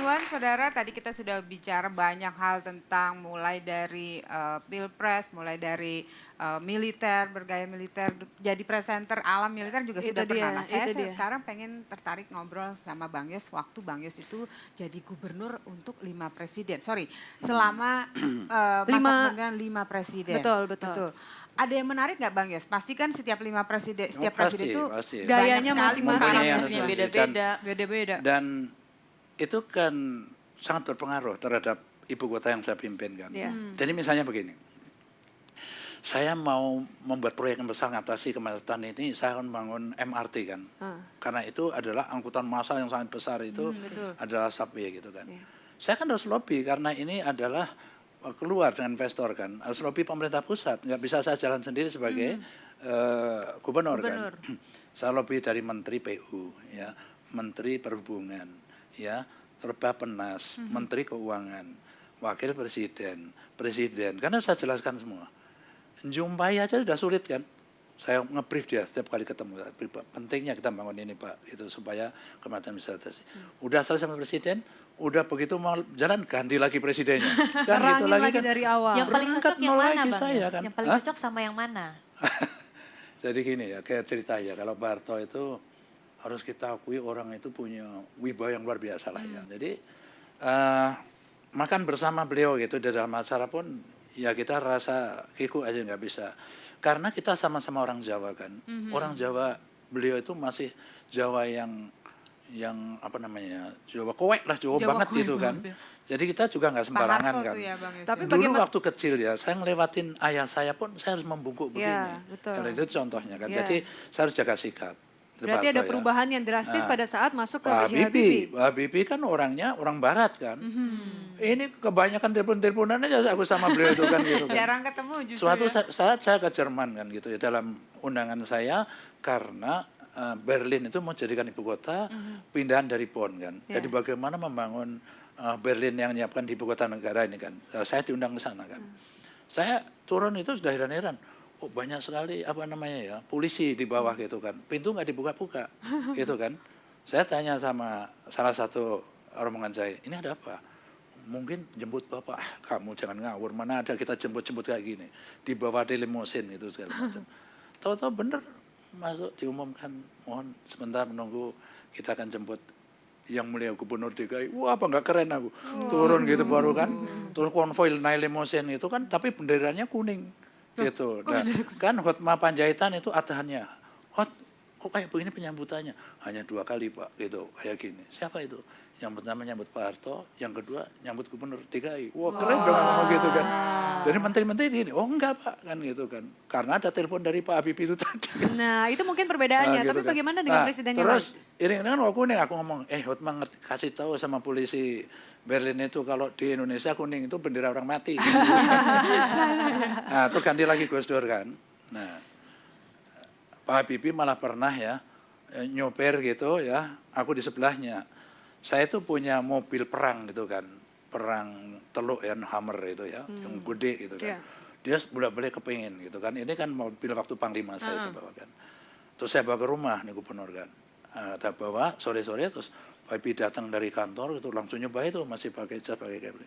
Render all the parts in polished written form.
Wan, saudara, tadi kita sudah bicara banyak hal tentang mulai dari pilpres, mulai dari militer, bergaya militer, jadi presenter alam militer juga Itu sudah pernah. dia, Nah, saya itu dia. sekarang pengen tertarik ngobrol sama Bang Yos waktu Bang Yos itu jadi gubernur untuk 5 presiden. Sorry, selama masa kepemimpinan 5 presiden. Betul, betul. Ada yang menarik nggak Bang Yos? Pasti kan setiap 5 presiden, setiap presiden Pasti, itu pasti. Gayanya banyak sekali masing-masing. Mempunyai karakternya. Beda-beda. Beda-beda. Dan itu kan sangat berpengaruh terhadap ibu kota yang saya pimpin kan. Iya. Jadi misalnya begini, saya mau membuat proyek yang besar mengatasi kemacetan ini, saya akan bangun MRT kan. Karena itu adalah angkutan massal yang sangat besar itu betul. adalah subway gitu kan. Iya. Saya kan harus lobby karena ini adalah keluar dengan investor kan. Harus lobby pemerintah pusat, nggak bisa saya jalan sendiri sebagai gubernur kan. Saya lobby dari Menteri PU, ya, Menteri Perhubungan, ya, terus Bappenas, Menteri Keuangan, Wakil Presiden, Presiden. Karena saya jelaskan semua. Jumpai aja sudah sulit kan. Saya nge-brief dia setiap kali ketemu. Pentingnya kita bangun ini Pak, itu supaya kemacetan bisa atasi. Udah selesai sama Presiden, udah begitu mau jalan ganti lagi presidennya. Kan gitu Terangin lagi kan. dari awal. Yang paling Berangkat cocok yang nol mana lagi Bang saya, Yos? kan. Yang paling Hah? cocok sama yang mana? Jadi gini ya, kayak cerita ya, kalau Pak Harto itu harus kita akui orang itu punya wibawa yang luar biasa lah ya. Jadi makan bersama beliau gitu di dalam acara pun ya kita rasa kiku aja nggak bisa. Karena kita sama-sama orang Jawa kan. Orang Jawa, beliau itu masih Jawa yang apa namanya, Jawa kowek lah, Jawa banget gitu kan. Jadi kita juga nggak sembarangan kan. Ya, Bang Yos. Tapi Dulu bagaimana? waktu kecil ya, saya ngelewatin ayah saya pun saya harus membungkuk begini. Ya, betul. Kalau itu contohnya kan. Ya. Jadi saya harus jaga sikap. Itu Berarti Pak ada Harto ya. perubahan yang drastis pada saat masuk ke Pak B.J. Habibie. Habibie. Pak Habibie kan orangnya orang barat kan. Ini kebanyakan telepon-teleponan aja aku sama beliau itu kan gitu kan. Jarang ketemu justru. Suatu ya. saat saya ke Jerman kan gitu ya, dalam undangan saya karena Berlin itu mau jadikan ibu kota pindahan dari Bonn kan. Jadi bagaimana membangun Berlin yang menyiapkan di ibu kota negara ini kan. Saya diundang ke sana kan. Saya turun itu sudah heran-heran. Oh banyak sekali apa namanya ya, polisi di bawah gitu kan. Pintu nggak dibuka-buka gitu kan. Saya tanya sama salah satu rombongan saya, ini ada apa? Mungkin jemput bapak. Kamu jangan ngawur, mana ada kita jemput-jemput kayak gini. Di bawah di limusin itu segala macam. Tahu-tahu bener masuk diumumkan, mohon sebentar menunggu, kita akan jemput yang mulia gubernur DKI. Wah apa nggak keren aku. Turun gitu baru kan. Terus konvoy naik limusin itu kan, tapi benderanya kuning. Gitu. Nah, kan Hotma Panjaitan itu atahannya. Hot, kok kayak begini penyambutannya? Hanya 2 kali Pak, gitu, kayak gini. Siapa itu? Yang pertama nyambut Pak Harto, yang kedua nyambut gubernur DKI. Wah keren dong ngomong gitu kan. Jadi menteri-menteri gini, oh enggak Pak, kan gitu kan. Karena ada telepon dari Pak Habibie itu tadi. Nah, itu mungkin perbedaannya. Gitu Tapi kan. bagaimana dengan Nah, presiden yang terus lain? ini kan waktu kuning aku ngomong, Hotma kasih tahu sama polisi Berlin itu kalau di Indonesia kuning itu bendera orang mati. Nah, terus ganti lagi Gus Dur kan. Nah, Pak Habibie malah pernah ya nyoper gitu ya, aku di sebelahnya. Saya itu punya mobil perang gitu kan, perang teluk ya, Hammer itu ya, yang gede gitu kan. Yeah. Dia bolak-balik kepingin gitu kan. Ini kan mobil waktu Panglima saya bawa kan. Terus saya bawa ke rumah nih gubernur kan. Saya bawa sore-sore terus Pak Habibie datang dari kantor itu langsung nyoba itu masih pakai jas pakai kabel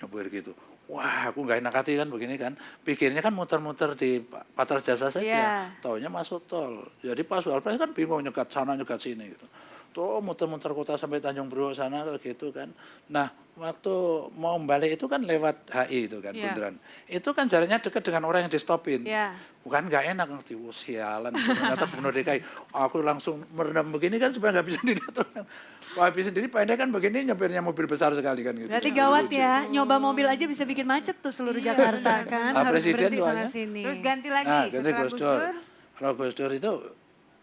nyobain gitu. Wah aku nggak enak hati kan begini kan. Pikirnya kan muter-muter di Patar Jasa saja. Yeah. Taunya masuk tol. Jadi pas Walpres kan bingung nyegat sana nyegat sini gitu. Tuh muter-muter kota sampai Tanjung Priok sana gitu kan. Nah waktu mau balik itu kan lewat HI itu kan, bundaran. Itu kan jalannya dekat dengan orang yang di stopin. Ya. Bukan nggak enak ngerti, oh, sialan. Ternyata gubernur DKI, aku langsung merendam begini kan supaya nggak bisa dilihat orang. Pak Habibie sendiri pendek kan begini nyopirnya mobil besar sekali kan gitu. Berarti Kan. gawat ya, nyoba mobil aja bisa bikin macet tuh seluruh Jakarta kan. Nah, Harus presiden berhenti sana doanya. sini. Terus ganti lagi Nah, ganti setelah Gus Gus Dur. Dur. Kalau Gus Dur itu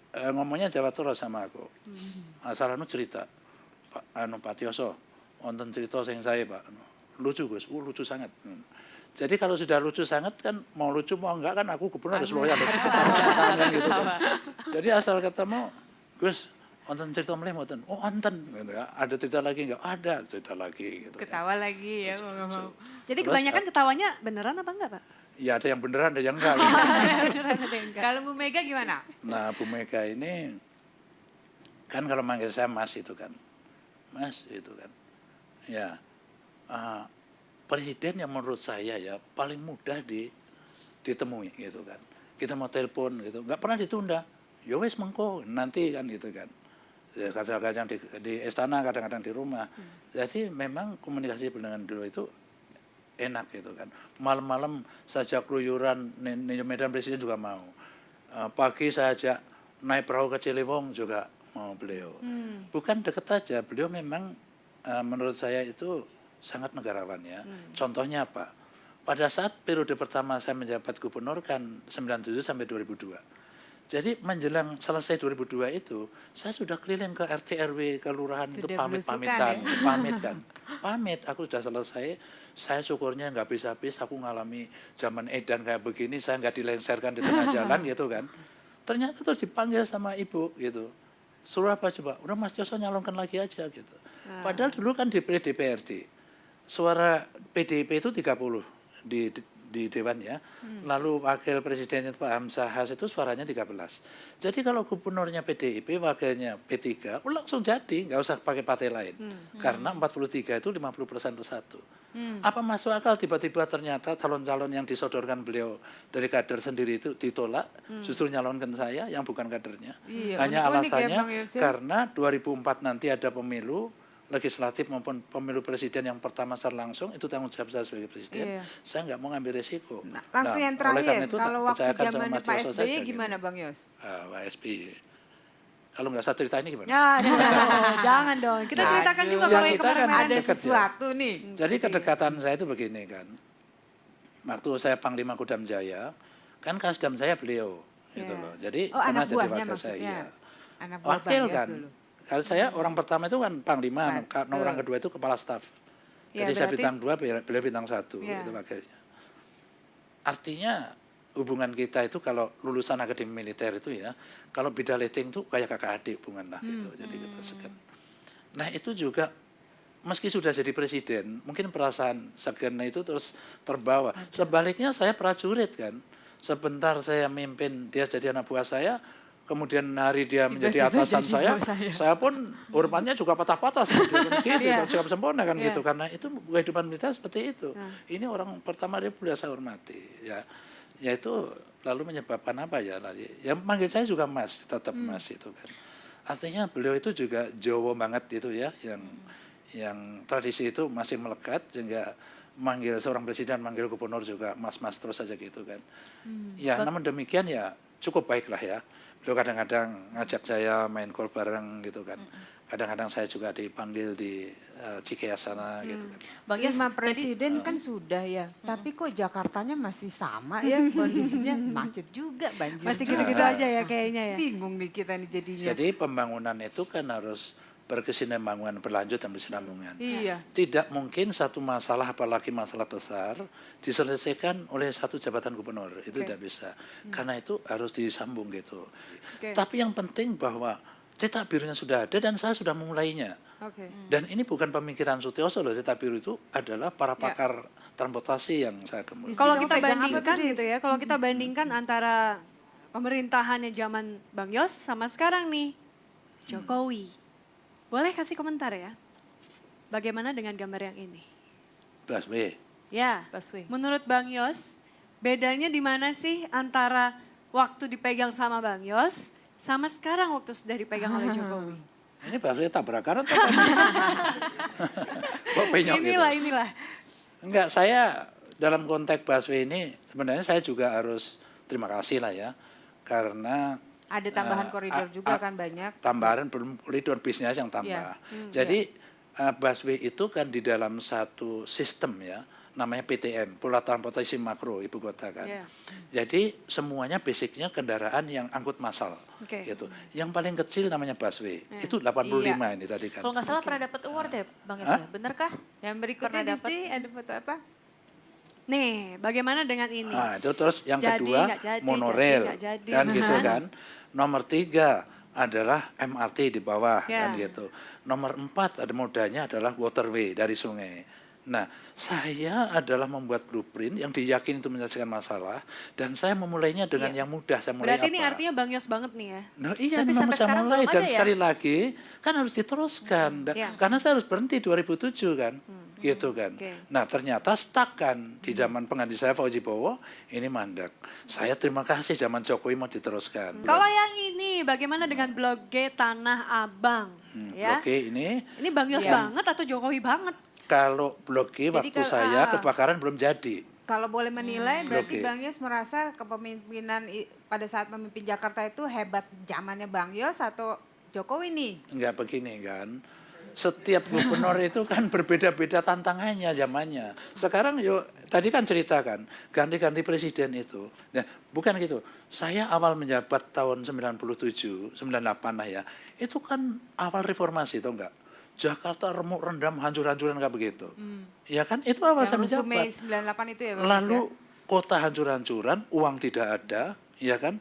ngomongnya Jawa terus sama aku. Asal anu cerita, Pak Tioso, wonten cerita sing saya Pak. Lucu Gus, lucu sangat. Jadi kalau sudah lucu sangat kan mau lucu mau enggak kan aku gubernur harus loyal gitu kan. Jadi asal ketemu Gus, wonten cerita melih mboten? Oh wonten gitu ya. Ada cerita lagi enggak? Ada cerita lagi gitu. Ketawa lagi ya mau nggak mau. Jadi Terus, kebanyakan ketawanya beneran apa enggak, Pak? Ya ada yang beneran ada yang enggak. Beneran ada yang enggak. Kalau Bu Mega gimana? Nah Bu Mega ini kan kalau manggil saya Mas itu kan. Mas itu kan. ya presiden yang menurut saya ya paling mudah ditemui gitu kan. Kita mau telepon gitu, nggak pernah ditunda. Ya wes mengko nanti kan gitu kan. Ya, kadang-kadang di istana, kadang-kadang di rumah. Jadi memang komunikasi dengan beliau itu enak gitu kan. Malam-malam saja keluyuran Ninyo Medan presiden juga mau. Pagi saya ajak naik perahu ke Ciliwung juga mau beliau. Bukan deket aja, beliau memang menurut saya itu sangat negarawan ya. Contohnya apa? Pada saat periode pertama saya menjabat gubernur kan 97 sampai 2002. Jadi menjelang selesai 2002 itu, saya sudah keliling ke RT RW, kelurahan itu Sudah pamit-pamitan, belusukan pamit kan. Pamit, aku sudah selesai, saya syukurnya nggak habis-habis, aku ngalami zaman edan kayak begini, saya nggak dilengsarkan di tengah jalan gitu kan. Ternyata terus dipanggil sama ibu gitu. Suruh apa coba? Udah Mas Joso nyalonkan lagi aja gitu. Padahal dulu kan di DPRD, suara PDIP itu 30 di Dewan ya. Lalu wakil presidennya Pak Hamzahas itu suaranya 13. Jadi kalau gubernurnya PDIP, wakilnya P3, langsung jadi, nggak usah pakai partai lain. Karena 43 itu 50% plus 1. Apa masuk akal tiba-tiba ternyata calon-calon yang disodorkan beliau dari kader sendiri itu ditolak, justru nyalonkan saya yang bukan kadernya. Iya, Hanya unik-unik ya, alasannya Bang Yose. karena 2004 nanti ada pemilu legislatif maupun pemilu presiden yang pertama secara langsung, itu tanggung jawab saya sebagai presiden. Iya. Saya nggak mau ngambil resiko. Nah, langsung yang oleh karena terakhir, itu kalau waktu percayakan sama zaman Mas Pak Joso SBY saja, gimana gitu. Bang Yos? Pak SBY. Kalau nggak saya cerita ini gimana? Ya, jangan dong. Kita Nah, ceritakan juga ya kalau yang kita kan kemarin-kemarin. Ada dekat ya. sesuatu nih. Jadi kedekatan saya itu begini kan. Waktu saya Panglima Kodam Jaya, kan Kasdam saya beliau, gitu Ya. loh. Jadi Oh, pernah anak jadi buahnya wakil maksudnya. saya. Anak buah Bang Wakil Yos kan. dulu. Kalau saya orang pertama itu kan Panglima, Betul. orang kedua itu kepala staf. Ya, Jadi saya berarti- bintang 2, beliau bintang 1, Ya. itu wakilnya. Artinya hubungan kita itu kalau lulusan akademi militer itu ya, kalau beda letting itu kayak kakak adik hubungan lah gitu. Jadi kita segan. Nah itu juga meski sudah jadi presiden, mungkin perasaan segan itu terus terbawa. Sebaliknya saya prajurit kan. Sebentar saya mimpin, dia jadi anak buah saya, kemudian hari dia menjadi Tiba-tiba atasan jadi saya, bos saya. saya pun hormatnya juga patah-patah gitu, Iya. sikap sempurna kan Iya. gitu. Karena itu kehidupan militer seperti itu. Ini orang pertama dia sudah saya hormati ya. Ya itu lalu menyebabkan apa ya tadi? Ya manggil saya juga Mas, tetap Mas itu kan. Artinya beliau itu juga Jawa banget itu ya, yang tradisi itu masih melekat sehingga manggil seorang presiden, manggil gubernur juga mas-mas terus saja gitu kan. Ya namun demikian ya cukup baiklah ya. Beliau kadang-kadang ngajak saya main gol bareng gitu kan. Kadang-kadang saya juga dipanggil di Cikeas sana gitu kan. Bang Yos, 5 tadi presiden kan sudah ya, tapi kok Jakartanya masih sama ya kondisinya, macet juga, banjir Masih juga. gitu-gitu aja ya kayaknya ya. Bingung nih kita nih jadinya. Jadi pembangunan itu kan harus berkesinambungan, berlanjut dan berkesinambungan. Iya. Tidak mungkin satu masalah, apalagi masalah besar, diselesaikan oleh satu jabatan gubernur. Itu tidak bisa. Karena itu harus disambung gitu. Oke. Tapi yang penting bahwa cetak birunya sudah ada dan saya sudah memulainya. Oke. Dan ini bukan pemikiran Sutioso loh, cetak biru itu adalah para Ya. pakar transportasi yang saya kemudian. Kalau Kamu kita pegang apa bandingkan tuh, Dis? gitu ya, kalau kita bandingkan antara pemerintahannya zaman Bang Yos sama sekarang nih, Jokowi. Boleh kasih komentar ya? Bagaimana dengan gambar yang ini? Baswe. Ya, Baswe. menurut Bang Yos, bedanya di mana sih antara waktu dipegang sama Bang Yos sama sekarang waktu sudah dipegang oleh Jokowi? Ini Baswe tabrakan atau apa? Kok penyok gitu? Inilah. Enggak, saya dalam konteks Baswe ini sebenarnya saya juga harus terima kasih lah ya. Karena Ada tambahan koridor juga kan banyak. tambahan belum koridor bisnis yang tambah. Jadi busway itu kan di dalam satu sistem ya, namanya PTM, Pola Transportasi Makro Ibu Kota kan. Iya. Jadi semuanya basicnya kendaraan yang angkut massal Oke. gitu. Yang paling kecil namanya busway. Itu 85 ini tadi kan. kalau nggak salah pernah dapat award ya Bang Yos ya? Benerkah? Yang berikutnya Pernah dapat? Disti, ada foto apa? Nih, bagaimana dengan ini? Nah, itu terus yang Jadi, kedua nggak jadi, monorail nggak jadi. kan gitu kan. Nomor 3 adalah MRT di bawah Ya. kan gitu. Nomor 4 ada modanya adalah waterway dari sungai. Nah, saya adalah membuat blueprint yang diyakini itu menyelesaikan masalah dan saya memulainya dengan yang mudah. Saya mulai Berarti apa? ini artinya Bang Yos banget nih ya? Nah, iya, Tapi memang sampai saya sekarang mulai belum dan ada ya? sekali lagi kan harus diteruskan Iya. karena saya harus berhenti 2007 kan, gitu kan. Oke. Nah ternyata stuck kan di zaman pengganti saya Fauzi Bowo ini mandek. Saya terima kasih zaman Jokowi mau diteruskan. Kalau yang ini bagaimana dengan Blok G Tanah Abang? Ya. Oke ini Ini Bang Yos Iya. banget atau Jokowi banget? kalau Blok G Jadi waktu saya ah. kebakaran belum jadi. Kalau boleh menilai, berarti Oke. Bang Yos merasa kepemimpinan pada saat memimpin Jakarta itu hebat zamannya Bang Yos atau Jokowi nih? Enggak begini kan. Setiap gubernur itu kan berbeda-beda tantangannya zamannya. Sekarang yuk tadi kan ceritakan ganti-ganti presiden itu. Nah, bukan gitu. Saya awal menjabat tahun 97, 98 lah ya. Itu kan awal reformasi tau enggak? Jakarta remuk rendam hancur-hancuran kayak begitu. Ya kan itu awal saya Yang menjabat. rusuh Mei 98 itu ya Bang Yos Lalu ya? kota hancur-hancuran, uang tidak ada, ya kan?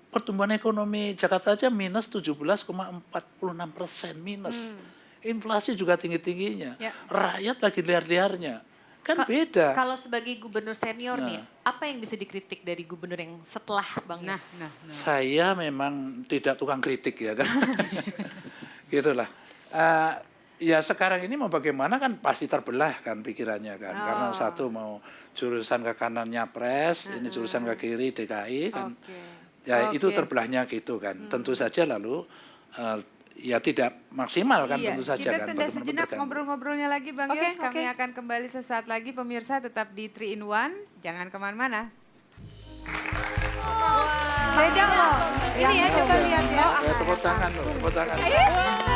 Pertumbuhan ekonomi Jakarta aja minus 17,46% minus. Inflasi juga tinggi-tingginya. Ya. Rakyat lagi liar-liarnya. Kan beda. Kalau sebagai gubernur senior Nah. nih, apa yang bisa dikritik dari gubernur yang setelah Bang Nah, Yos? Saya memang tidak tukang kritik ya kan. Gitulah. Ya sekarang ini mau bagaimana kan pasti terbelah kan pikirannya kan. Karena satu mau jurusan ke kanannya pres, ini jurusan ke kiri DKI kan. Oke. Ya itu Oke. terbelahnya gitu kan. Tentu saja lalu ya tidak maksimal kan Iya, tentu saja kita kan. tunda Bagaimana sejenak terganggu. ngobrol-ngobrolnya lagi Bang Oke, Yos. Kami oke. akan kembali sesaat lagi pemirsa tetap di 3 in 1. Jangan kemana-mana. Beda loh. Ini ya coba lihat ya. Ya, tepuk tangan loh, tepuk tangan. Ayo.